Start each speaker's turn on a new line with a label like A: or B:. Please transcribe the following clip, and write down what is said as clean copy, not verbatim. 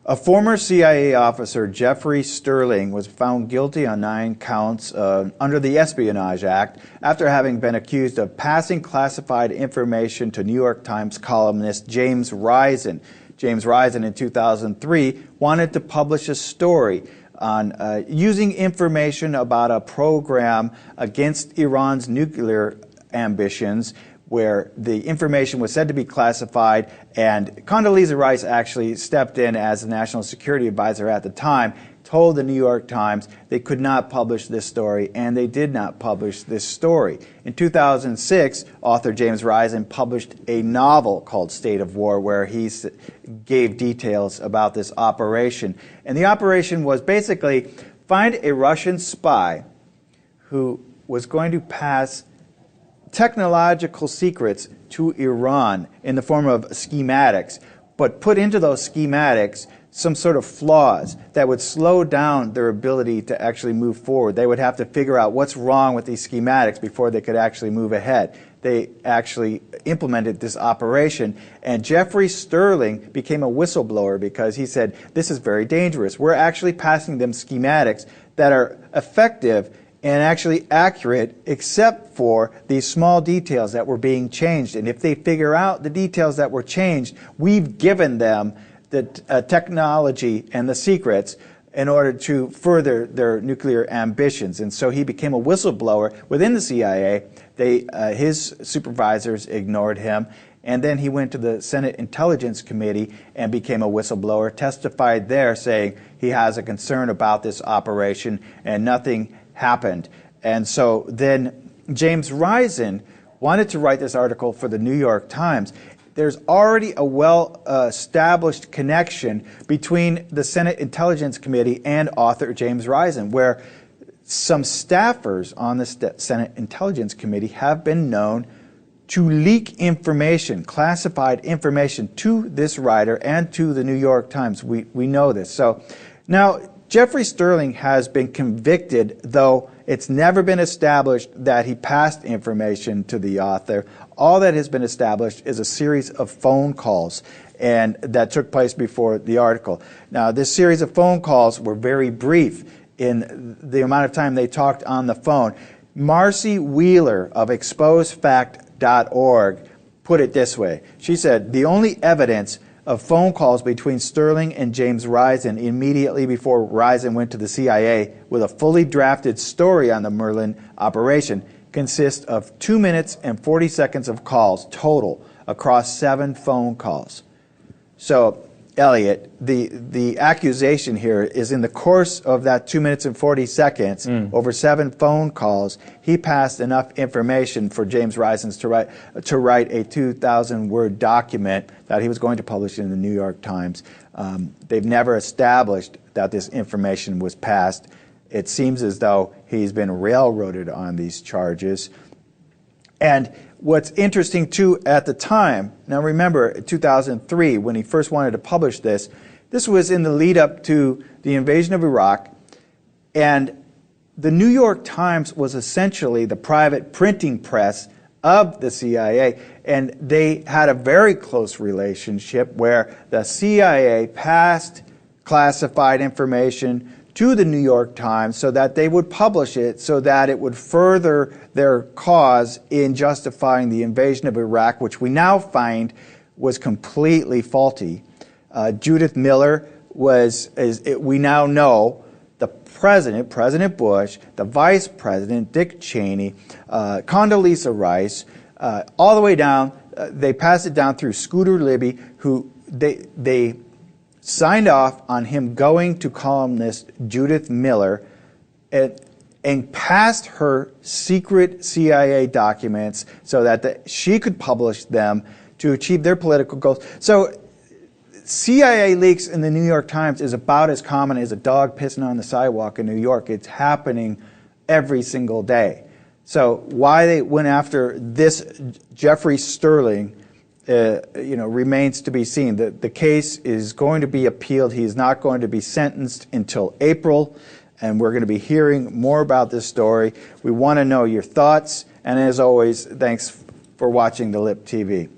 A: A former CIA officer, Jeffrey Sterling, was found guilty on 9 counts under the Espionage Act after having been accused of passing classified information to New York Times columnist James Risen. James Risen in 2003 wanted to publish a story on using information about a program against Iran's nuclear ambitions, where the information was said to be classified, and Condoleezza Rice actually stepped in as the national security advisor at the time, told the New York Times they could not publish this story, and they did not publish this story. In 2006, author James Risen published a novel called State of War, where he gave details about this operation. And the operation was basically find a Russian spy who was going to pass technological secrets to Iran in the form of schematics, but put into those schematics some sort of flaws that would slow down their ability to actually move forward. They would have to figure out what's wrong with these schematics before they could actually move ahead. They actually implemented this operation, and Jeffrey Sterling became a whistleblower because he said, this is very dangerous. We're actually passing them schematics that are effective and actually accurate, except for these small details that were being changed. And if they figure out the details that were changed, we've given them the technology and the secrets in order to further their nuclear ambitions. And so he became a whistleblower within the CIA. His supervisors ignored him. And then he went to the Senate Intelligence Committee and became a whistleblower, testified there saying he has a concern about this operation, and nothing happened. And so then James Risen wanted to write this article for the New York Times. There's already a well-established connection between the Senate Intelligence Committee and author James Risen, where some staffers on the Senate Intelligence Committee have been known to leak information, classified information, to this writer and to the New York Times. We know this. So now Jeffrey Sterling has been convicted, though it's never been established that he passed information to the author. All that has been established is a series of phone calls and that took place before the article. Now, this series of phone calls were very brief in the amount of time they talked on the phone. Marcy Wheeler of exposefact.org put it this way. She said, the only evidence of phone calls between Sterling and James Risen immediately before Risen went to the CIA with a fully drafted story on the Merlin operation consists of 2 minutes and 40 seconds of calls total across 7 phone calls. So, Elliot, the accusation here is in the course of that 2 minutes and 40 seconds, over 7 phone calls, he passed enough information for James Risen to write a 2,000-word document that he was going to publish in the New York Times. They've never established that this information was passed. It seems as though he's been railroaded on these charges. And what's interesting, too, at the time, now remember, 2003, when he first wanted to publish this, this was in the lead-up to the invasion of Iraq, and the New York Times was essentially the private printing press of the CIA, and they had a very close relationship where the CIA passed classified information to the New York Times so that they would publish it, so that it would further their cause in justifying the invasion of Iraq, which we now find was completely faulty. Judith Miller we now know, the president, President Bush, the vice president, Dick Cheney, Condoleezza Rice, all the way down, they passed it down through Scooter Libby, who they signed off on him going to columnist Judith Miller and passed her secret CIA documents so that she could publish them to achieve their political goals. So CIA leaks in the New York Times is about as common as a dog pissing on the sidewalk in New York. It's happening every single day. So why they went after this Jeffrey Sterling remains to be seen. The case is going to be appealed. He is not going to be sentenced until April, and we're going to be hearing more about this story. We want to know your thoughts, and as always, thanks for watching the LipTV.